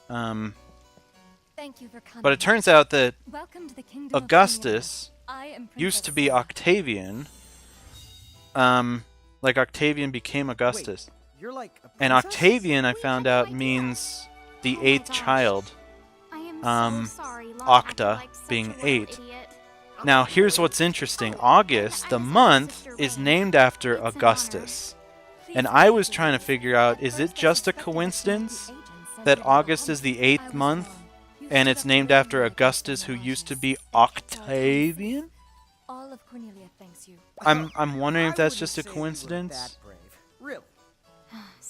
Thank you for coming. But it turns out that Welcome to the kingdom of Augustus Cornelia. I am used to Princess be Sarah. Octavian. Like Octavian became Augustus. Wait, you're like a And princess? Octavian, I We found had no out, idea. means the Oh my 8th gosh. child. I am so sorry. Lana Octa acted like such being a little 8. idiot. Now, here's what's interesting. August, the month, is named after Augustus. And I was trying to figure out, is it just a coincidence that August is the 8th month, and it's named after Augustus, who used to be Octavian? All of Cornelia thanks you. I'm wondering if I that's wouldn't just a say you were coincidence. that brave. Really?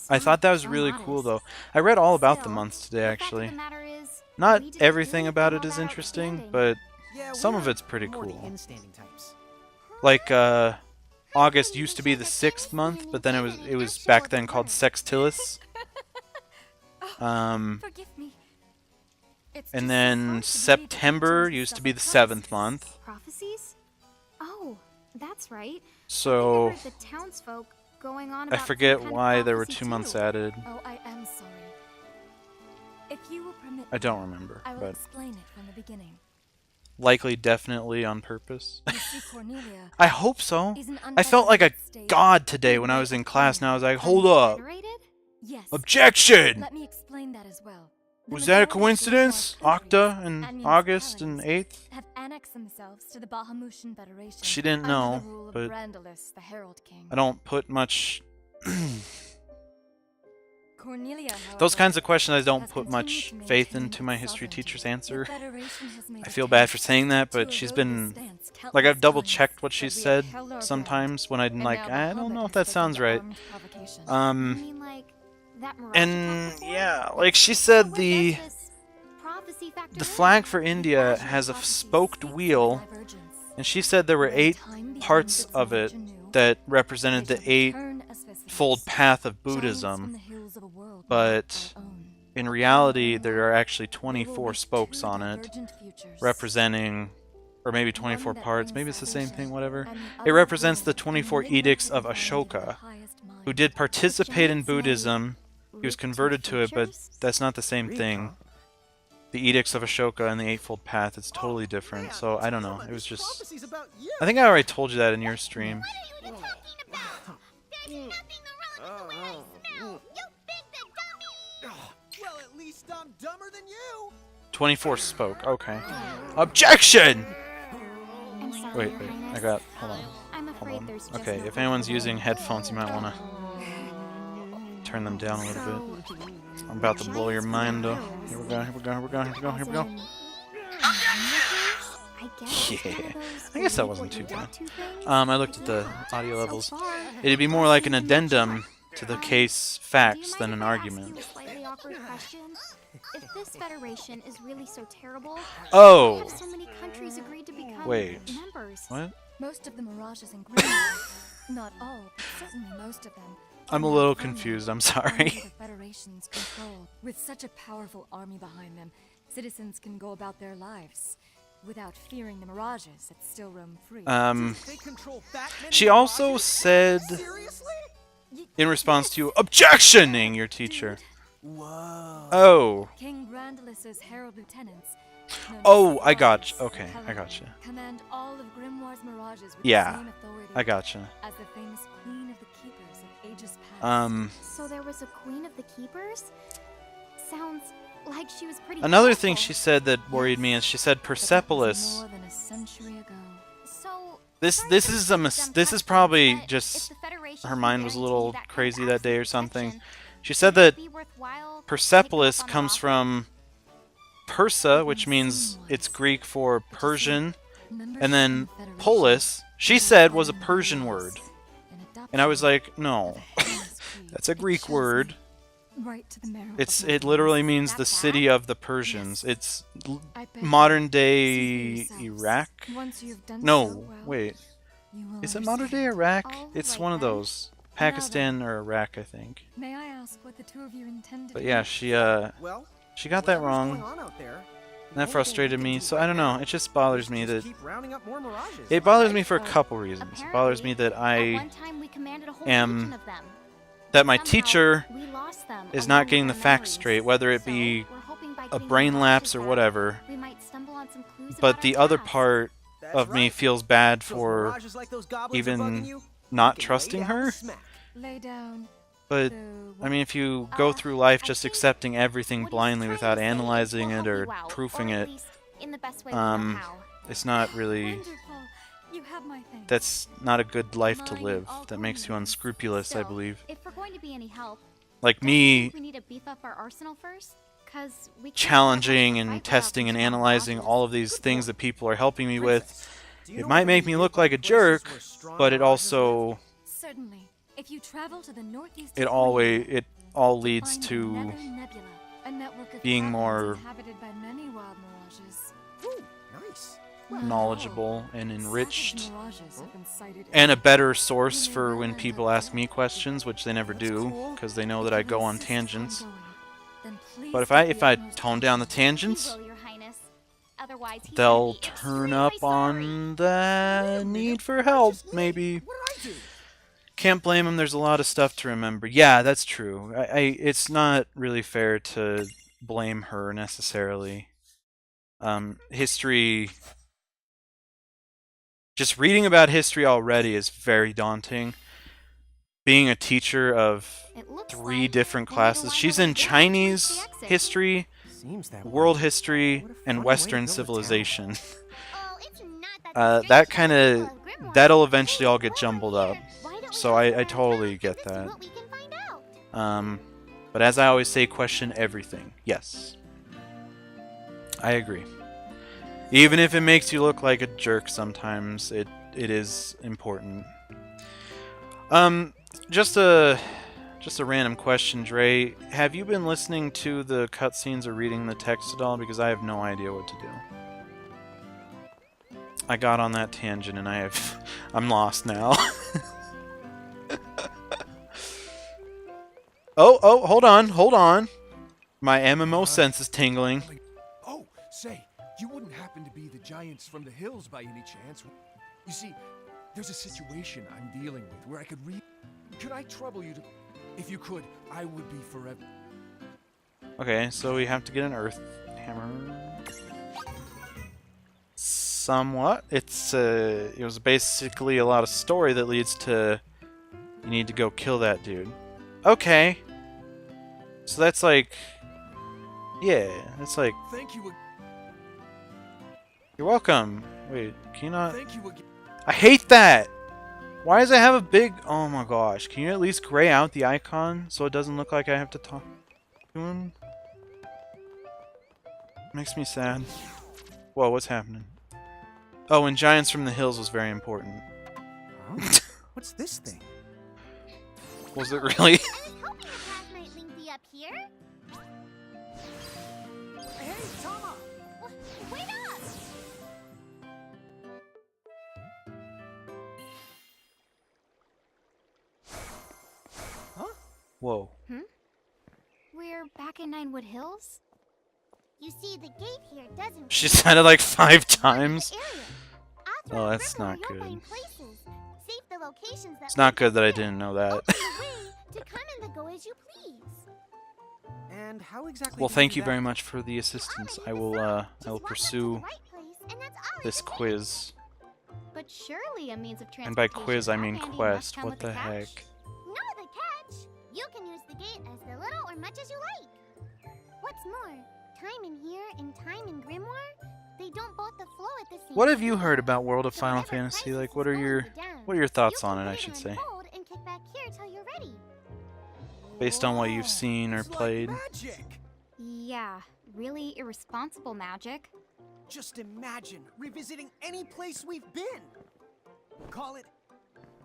I thought that was really cool, though. I read all about the months today, actually. Not everything about it is interesting, but Yeah, some of we're it's pretty more the cool. in-standing types. Like, August used to be the 6th month, but then it was back then called Sextilis. Forgive me. It's And just then so hard to September believe used to stuff be the like 7th this. month. Prophecies? Oh, that's right. So I think I heard the townsfolk going on I about forget some kind of why there were prophecy 2 months too. added. Oh, I am sorry. If you will permit I me, don't remember, I will but explain it from the beginning. likely, definitely on purpose. You see, Cornelia I hope so. is an I felt like a undecorated state. god today when I was in class, and I was like, hold up! Venerated? Yes. Objection! Let me explain that as well. The Was that a majority of coincidence? civilized countries Octa and and August and municipalities 8th? have annexed themselves to the Bahamutian Federation. She didn't under know, the rule of but Brandalus, the Herald King. I don't put much... Cornelia, Those however, kinds of questions I don't has put continued much to faith maintain into my its history sovereignty. teacher's The answer. Federation has made I feel bad for saying that, but she's been... Like, I've double-checked what she's said sometimes when I'm like, I don't know if that sounds right. You mean like that Mirage And attack before? yeah, like she So said, where the does this prophecy factor the in? flag for India has a spoked wheel, and she said there were 8 parts of it that represented the 8-fold path of Buddhism, but in reality there are actually 24 spokes on it, representing, or maybe 24 parts, maybe it's the same thing, whatever. It represents the 24 edicts of Ashoka, who did participate in Buddhism. He was converted to it, but that's not the same thing. The edicts of Ashoka and the Eightfold Path, it's totally different, so I don't know. It was just... Prophecies about you. I think I already told you that in your stream. What are you talking about? There's nothing wrong with the way I smell. You big the dummy. Well, at least I'm dumber than you. 24 spoke, okay. Objection! I'm sorry, Wait, Your wait, Highness. I got... hold on. I'm Hold afraid on. there's just Okay, no if anyone's way. using headphones, you might want to turn them down a little bit. I'm about to blow your mind, though. Here we go, here we go, here we go, here we go, here we go. I guess it's Yeah, one of those I guess that believe wasn't what you too want bad. to things. I looked at the audio So levels. far, It'd be more like an addendum to the case do you facts mind than if an I ask argument. you a slightly awkward question? If this federation is really so terrible, why Oh! have so many countries agreed to become Wait. members? What? Most of the mirages in Greenland, not all, but certainly most of them, I'm a are now little firmly confused, I'm under sorry. the Federation's control. With such a powerful army behind them, citizens can go about their lives without fearing the mirages that still roam free. They control that many She also mirages? said, Seriously? in response to you, objectioning your teacher. Whoa. Oh. King Brandalus's herald lieutenants. known as Oh, I got Tryouts, you. Okay, I Helen, got you. Command all of Grimoire's mirages with Yeah, the same authority I gotcha. as the famous Queen of the Keepers of ages past. So there was a queen of the keepers? Sounds like she was pretty Another thing powerful. she said that worried me is she said But that was Persepolis. more than a century ago. So This is probably just her mind was a little crazy that day or something. She said that Persepolis comes from Persa, which means it's Greek for Persian, and then polis, she said, was a Persian word. And I was like, no, that's a Greek word. Right to the marrow of It my literally bones. means the city of the Persians. It's I beg modern you, day see for yourselves. Iraq? Once you've done so No, well, wait. you will Is it modern day understand. Iraq? All It's right one of then. those. Pakistan or Iraq, I think. May I ask what the two of you intend to But do? yeah, she Well, got that whatever's wrong. going on out there, And that frustrated me, so I don't know. It just bothers me that... keep rounding up more mirages. It bothers me for a couple reasons. It bothers me that At I... one time we commanded a whole am- legion of them. that my Somehow, teacher we lost them is along not with getting our the facts memories. straight, whether it So, be we're hoping a brain lapse or whatever. We might stumble on some clues But about the our other past. part That's of me right. feels bad Those for mirages like those goblins are even bugging you, not you can lay trusting down her. the smack. Lay down. But The I mean, if you go through life just accepting everything What he's blindly trying without to say is analyzing we'll it help or you out, proofing or at it, least in the best way we know how. it's not really. Wonderful. You have my thanks. That's not a good life to Mine live. all That makes you golden. unscrupulous, I Still, believe. if we're going to be any help, Like don't you me think we need to beef up our arsenal first? 'Cause we can't challenging have much of a and fight without testing these and strong analyzing bosses. all of these things that people are helping me with, Princess, do you it know might of make any me look like a nearby jerk, places where strong but it mirages live? also Certainly. If you travel to the northeast it of always Greenland, all you'll leads find the to Nether Nebula, a network of being caverns more inhabited by many wild mirages. Ooh, nice. knowledgeable and Savage enriched, mirages have been sighted and a everywhere. better source You may for well when end people up ask me dead. questions, which they never That's do, cool. because they know that If I you go on insist on tangents. going, then please But if take the I utmost tone down the caution. He tangents, will, Your Highness. Otherwise, he's they'll gonna be turn extremely up sorry. on Wait the a minute, need for I help, just leave. maybe. What did I do? Can't blame him. There's a lot of stuff to remember. Yeah, that's true. It's not really fair to blame her necessarily. History. Just reading about history already is very daunting. Being a teacher of It looks 3 like different we'll need to classes. wind She's our way in down towards Chinese the exit. history, Seems that world way. history, What a funny and way to Western build a town. civilization. Oh, it's not that the That strange kind people of of Grimoire that'll are eventually really all get clever jumbled up. here. Why don't we So ask I around totally town get and see that. what we can find out? But as I always say, question everything. Yes. I agree. Even if it makes you look like a jerk sometimes, it is important. Just a random question, Dre. Have you been listening to the cutscenes or reading the text at all? Because I have no idea what to do. I got on that tangent and I'm lost now. Oh, hold on. My MMO sense is tingling. Oh, say, you wouldn't happen to be the giants from the hills by any chance? You see, there's a situation I'm dealing with where I could Could I trouble you to... If you could, I would be forever... Okay, so we have to get an earth hammer. Somewhat. It was basically a lot of story that leads to you need to go kill that dude. Okay. So that's like, yeah, that's like, Thank you, you're welcome. Wait, can you not? thank you again. I hate that! Why does it have a big, oh my gosh, can you at least gray out the icon so it doesn't look like I have to talk to him? Makes me sad. Whoa, what's happening? Oh, and Giants from the Hills was very important. Huh? What's this thing? Was it really? I was hoping the path might link me up here. Hey, Tama! Wait up! Huh? Whoa. We're back in Ninewood Hills? You see, the gate here doesn't. She said it like 5 times. Area. Oh, that's Grimoire, not you'll good. find places. Save the locations that It's not lead good that I here. didn't know that. Open the way to come and to go as you please. And how exactly Well, do thank do you very that? much for the assistance. I will Just walk up to the pursue right place, and that's all this it takes. quiz. But surely a means of And by transportation quiz, I that mean handy quest. must come What with a the catch. heck? No, the catch. You can use the gate as the little or much as you like. What's more, time in here and time in Grimoire, they don't both flow at the same What have you speed. heard about World of So Final whenever Fantasy? crisis Like, is what are going your to down, thoughts you on can it? I wait should on say, hold and kick back here till you're ready. based on what you've Whoa, seen or it's like played. magic! Yeah, really irresponsible magic. Just imagine revisiting any place we've been. Call it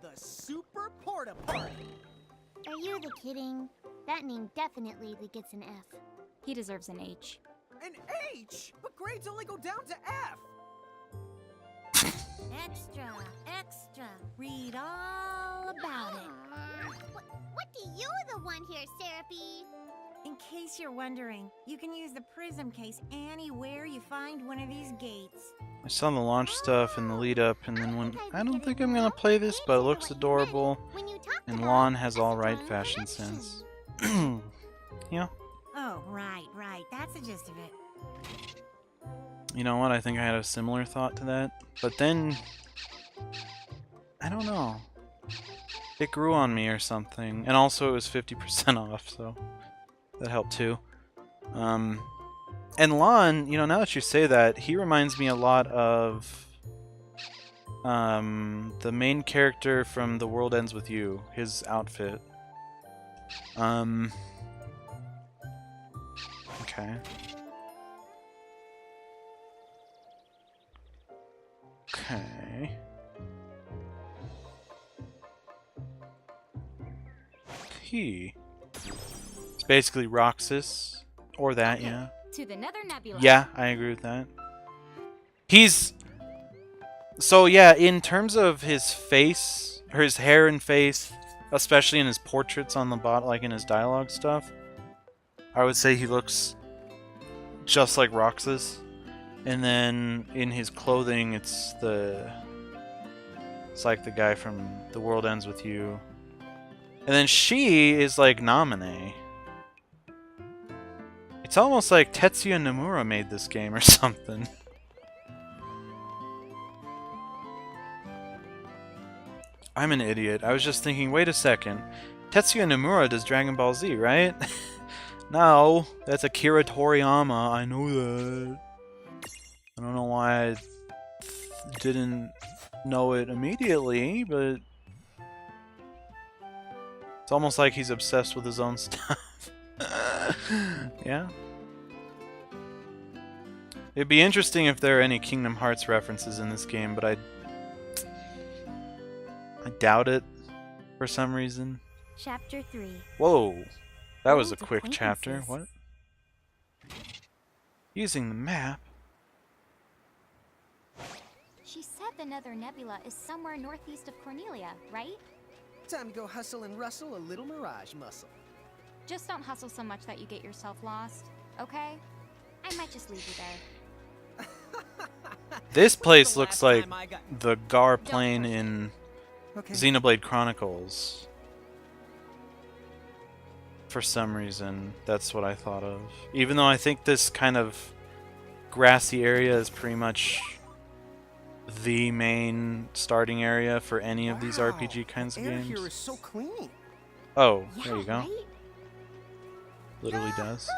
the Super Porta Party. Are you the kidding? That name definitely gets an F. He deserves an H. An H, but grades only go down to F. Extra, extra. Read all about it. What do you the one here, Seraphie? In case you're wondering, you can use the prism case anywhere you find one of these gates. I saw the launch stuff and the lead up, and then when I don't think I'm gonna play this, but it looks adorable, When you talked and about Lon has a all right strong fashion connection. sense. Yeah. Oh, right. That's the gist of it. You know what? I think I had a similar thought to that. But then... I don't know. It grew on me or something. And also it was 50% off, so that helped too. And Lon, you know, now that you say that, he reminds me a lot of the main character from The World Ends With You, his outfit. Okay. Okay. It's basically Roxas. Or that, Okay, yeah. To the Nether Nebula. Yeah, I agree with that. He's... So yeah, in terms of his face, or his hair and face, especially in his portraits on the bottom, like in his dialogue stuff, I would say he looks just like Roxas. And then in his clothing, it's like the guy from The World Ends With You. And then she is like Naminé. It's almost like Tetsuya Nomura made this game or something. I'm an idiot. I was just thinking, wait a second. Tetsuya Nomura does Dragon Ball Z, right? No, that's Akira Toriyama. I know that. I don't know why I didn't know it immediately, but... It's almost like he's obsessed with his own stuff. Yeah. It'd be interesting if there are any Kingdom Hearts references in this game, but I doubt it for some reason. Chapter 3. Whoa. That was a Old quick chapter. acquaintances. What? Using the map? She said the Nether Nebula is somewhere northeast of Cornelia, right? Time to go hustle and rustle a little mirage muscle. Just don't hustle so much that you get yourself lost, okay? I might just leave you there. This place The looks last like time I got- the Gar plane in Okay. Xenoblade Chronicles. For some reason, that's what I thought of. Even though I think this kind of grassy area is pretty much the main starting area for any of these Wow, RPG kinds of air games. here is so clean. Oh, Yeah, there you go. right? Literally does.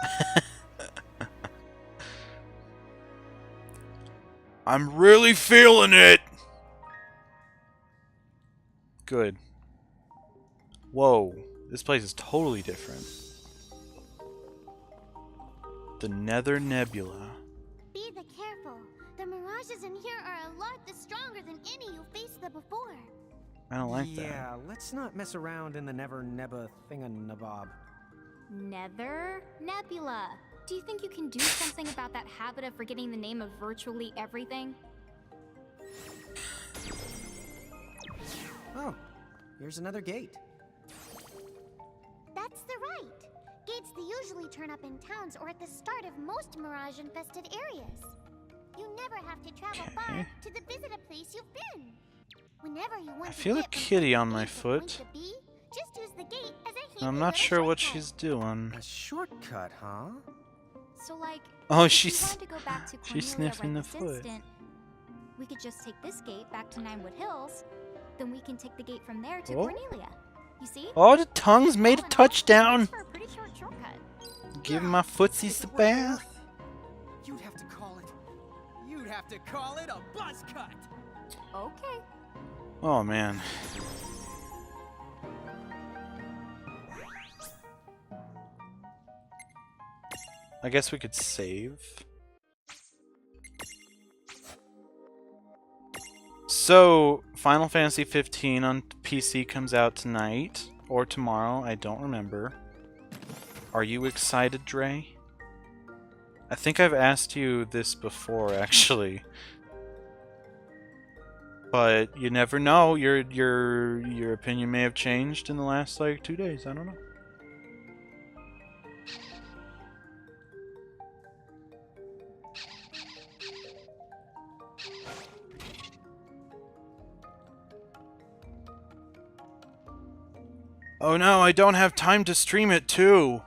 I'm really feeling it! Good. Whoa, this place is totally different. The Nether Nebula. Be the careful. The mirages in here are a lot stronger than any you faced the before. I don't like that. Yeah, let's not mess around in the never nebba thinganabob. Nether Nebula. Do you think you can do something about that habit of forgetting the name of virtually everything? Oh, here's another gate. That's the right. Gates that usually turn up in towns or at the start of most mirage-infested areas. You never have to travel far to visit a place you've been. Whenever you want I feel a to get from kitty point on A my to foot. point to B, just use the gate as a handy I'm not little sure what shortcut. she's doing. A shortcut, huh? So like, Oh, if she's you wanted to go back to she's Cornelia sniffing right the this foot. instant, we could just take this gate back to Ninewood Hills, then we can take the gate from there to Oh. Cornelia. You see? Oh, the tongue's made a All in all, touchdown! makes for a pretty short shortcut. Giving my footsies the bath. You'd have to call it. You'd have to call it a buzz cut. Okay. Oh man. I guess we could save. So, Final Fantasy 15 on PC comes out tonight or tomorrow, I don't remember. Are you excited, Dre? I think I've asked you this before, actually. But you never know. Your opinion may have changed in the last like 2 days. I don't know. Oh no, I don't have time to stream it too.